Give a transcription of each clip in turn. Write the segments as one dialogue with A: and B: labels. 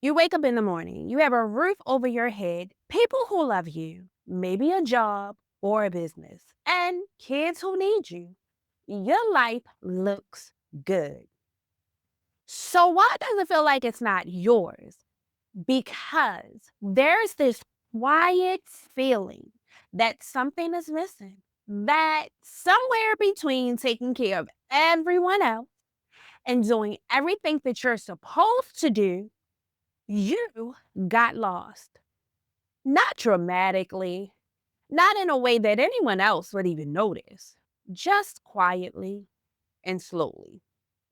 A: You wake up in the morning, you have a roof over your head, people who love you, maybe a job or a business, and kids who need you. Your life looks good. So, why does it feel like it's not yours? Because there's this quiet feeling that something is missing, that somewhere between taking care of everyone else and doing everything that you're supposed to do, you got lost. Not dramatically, not in a way that anyone else would even notice, just quietly and slowly.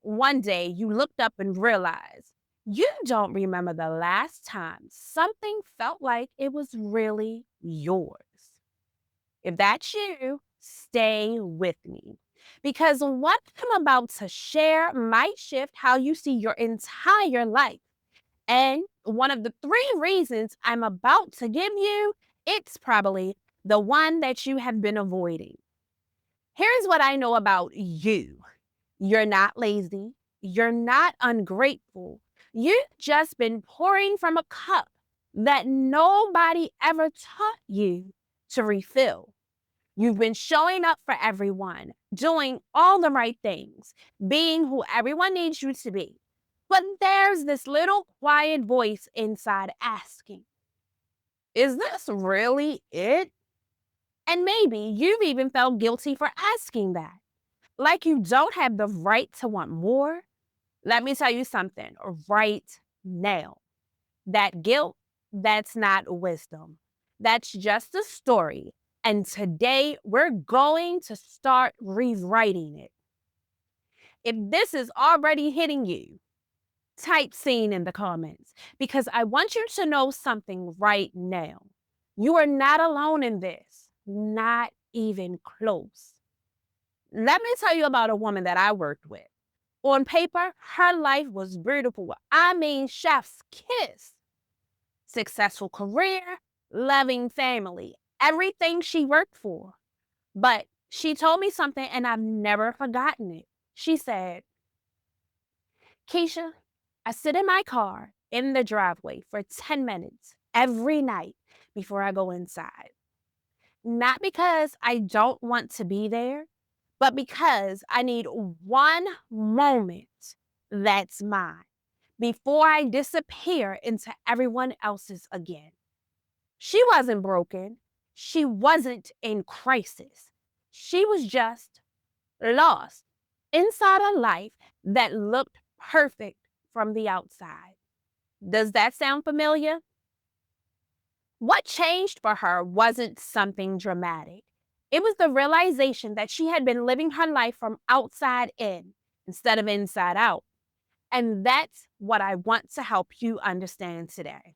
A: One day you looked up and realized you don't remember the last time something felt like it was really yours. If that's you, stay with me. Because what I'm about to share might shift how you see your entire life. And one of the three reasons I'm about to give you, it's probably the one that you have been avoiding. Here's what I know about you. You're not lazy. You're not ungrateful. You've just been pouring from a cup that nobody ever taught you to refill. You've been showing up for everyone, doing all the right things, being who everyone needs you to be. But there's this little quiet voice inside asking, is this really it? And maybe you've even felt guilty for asking that. Like you don't have the right to want more. Let me tell you something right now. That guilt, that's not wisdom. That's just a story. And today we're going to start rewriting it. If this is already hitting you, type "seen" in the comments because I want you to know something right now. You are not alone in this, not even close. Let me tell you about a woman that I worked with. On paper, her life was beautiful. I mean, chef's kiss. Successful career, loving family, everything she worked for. But she told me something and I've never forgotten it. She said, Keisha, I sit in my car in the driveway for 10 minutes every night before I go inside. Not because I don't want to be there, but because I need one moment that's mine before I disappear into everyone else's again. She wasn't broken. She wasn't in crisis. She was just lost inside a life that looked perfect from the outside. Does that sound familiar? What changed for her wasn't something dramatic. It was the realization that she had been living her life from outside in instead of inside out. And that's what I want to help you understand today.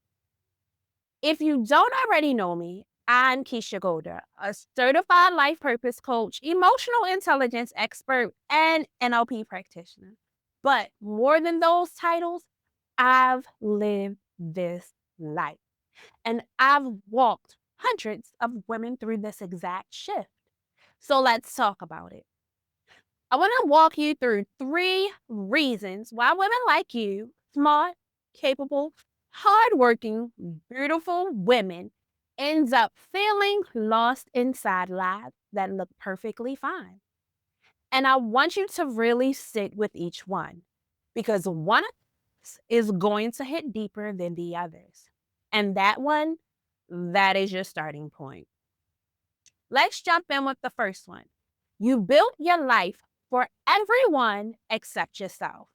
A: If you don't already know me, I'm Keisha Golder, a certified life purpose coach, emotional intelligence expert, and NLP practitioner. But more than those titles, I've lived this life. And I've walked hundreds of women through this exact shift. So let's talk about it. I want to walk you through three reasons why women like you, smart, capable, hardworking, beautiful women, ends up feeling lost inside lives that look perfectly fine. And I want you to really sit with each one because one of us is going to hit deeper than the others. And that one, that is your starting point. Let's jump in with the first one. You built your life for everyone except yourself.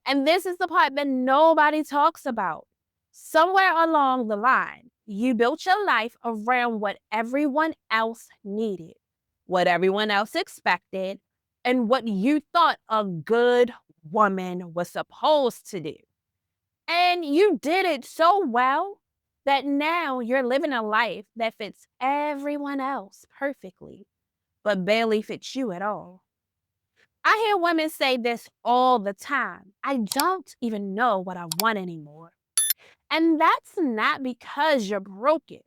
A: And this is the part that nobody talks about. Somewhere along the line, you built your life around what everyone else needed, what everyone else expected, and what you thought a good woman was supposed to do. And you did it so well that now you're living a life that fits everyone else perfectly, but barely fits you at all. I hear women say this all the time. I don't even know what I want anymore. And that's not because you're broken.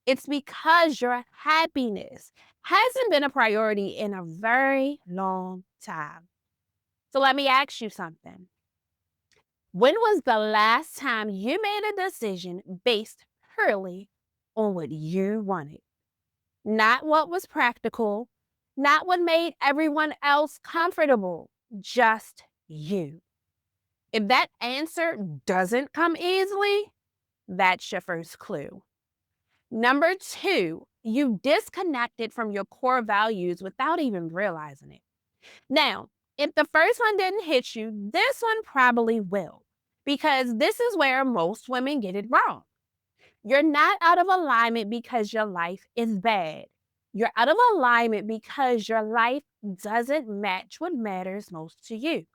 A: It's because your happiness hasn't been a priority in a very long time. So let me ask you something. When was the last time you made a decision based purely on what you wanted? Not what was practical, not what made everyone else comfortable, just you. If that answer doesn't come easily, that's your first clue. Number two, you disconnected from your core values without even realizing it. Now, if the first one didn't hit you, this one probably will, because this is where most women get it wrong. You're not out of alignment because your life is bad. You're out of alignment because your life doesn't match what matters most to you.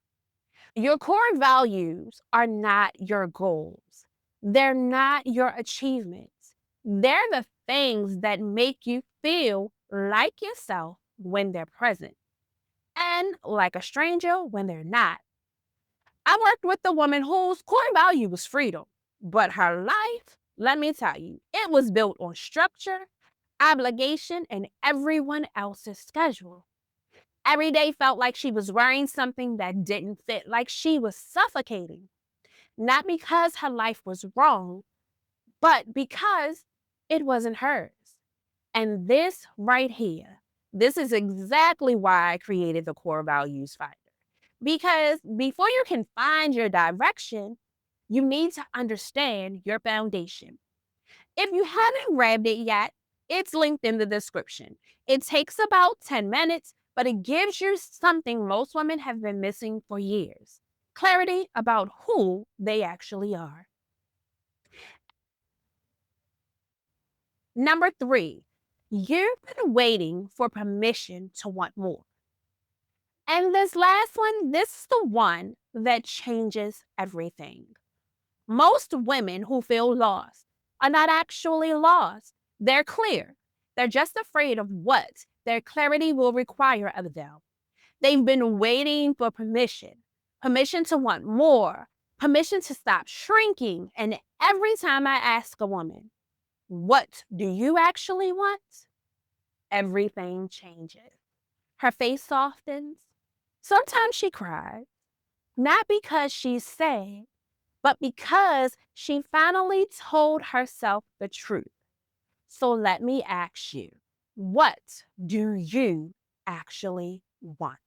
A: Your core values are not your goals. They're not your achievements. They're the things that make you feel like yourself when they're present and like a stranger when they're not. I worked with a woman whose core value was freedom, but her life, let me tell you, it was built on structure, obligation, and everyone else's schedule. Every day felt like she was wearing something that didn't fit, like she was suffocating. Not because her life was wrong, but because it wasn't hers. And this right here, this is exactly why I created the Core Values Finder. Because before you can find your direction, you need to understand your foundation. If you haven't grabbed it yet, it's linked in the description. It takes about 10 minutes, but it gives you something most women have been missing for years: clarity about who they actually are. Number three, you've been waiting for permission to want more. And this last one, this is the one that changes everything. Most women who feel lost are not actually lost. They're clear. They're just afraid of what their clarity will require of them. They've been waiting for permission to want more, permission to stop shrinking. And every time I ask a woman, what do you actually want? Everything changes. Her face softens. Sometimes she cries, not because she's sad, but because she finally told herself the truth. So let me ask you, what do you actually want?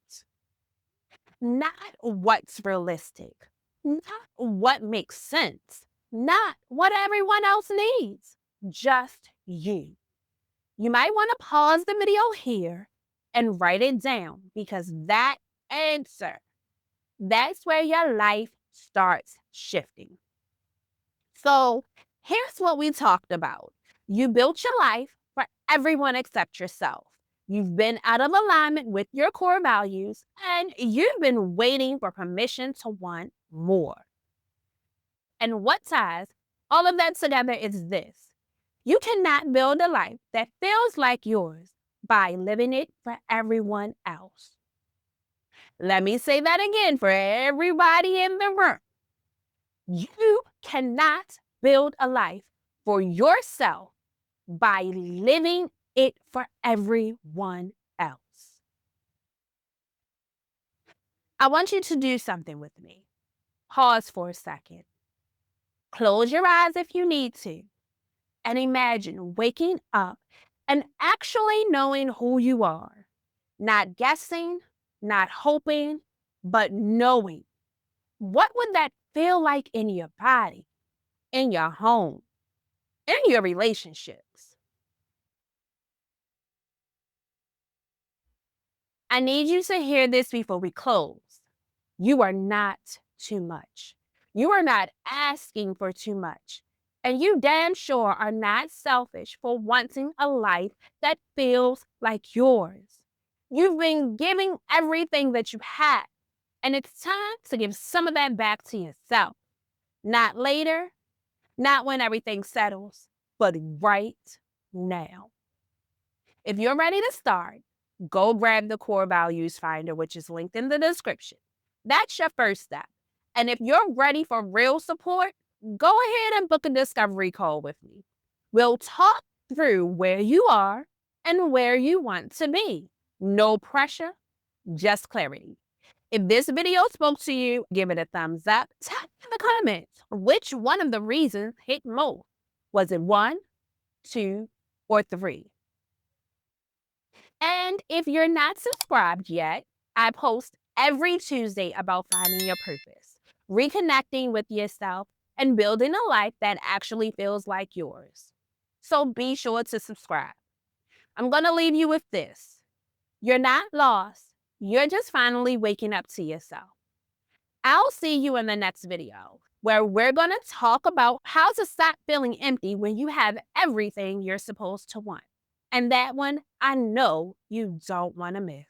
A: Not what's realistic, not what makes sense, not what everyone else needs, just you. You might want to pause the video here and write it down, because that answer, that's where your life starts shifting. So here's what we talked about. You built your life for everyone except yourself. You've been out of alignment with your core values, and you've been waiting for permission to want more. And what ties all of that together is this: you cannot build a life that feels like yours by living it for everyone else. Let me say that again for everybody in the room. You cannot build a life for yourself by living it for everyone else. I want you to do something with me. Pause for a second. Close your eyes if you need to, and imagine waking up and actually knowing who you are. Not guessing, not hoping, but knowing. What would that feel like in your body, in your home, in your relationships? I need you to hear this before we close. You are not too much. You are not asking for too much. And you damn sure are not selfish for wanting a life that feels like yours. You've been giving everything that you had, and it's time to give some of that back to yourself. Not later, not when everything settles, but right now. If you're ready to start, go grab the Core Values Finder, which is linked in the description. That's your first step. And if you're ready for real support, go ahead and book a discovery call with me. We'll talk through where you are and where you want to be. No pressure, just clarity. If this video spoke to you, give it a thumbs up. Tell me in the comments which one of the reasons hit most. Was it 1, 2, or 3? And if you're not subscribed yet, I post every Tuesday about finding your purpose, reconnecting with yourself, and building a life that actually feels like yours. So be sure to subscribe. I'm going to leave you with this. You're not lost. You're just finally waking up to yourself. I'll see you in the next video, where we're going to talk about how to stop feeling empty when you have everything you're supposed to want. And that one, I know you don't want to miss.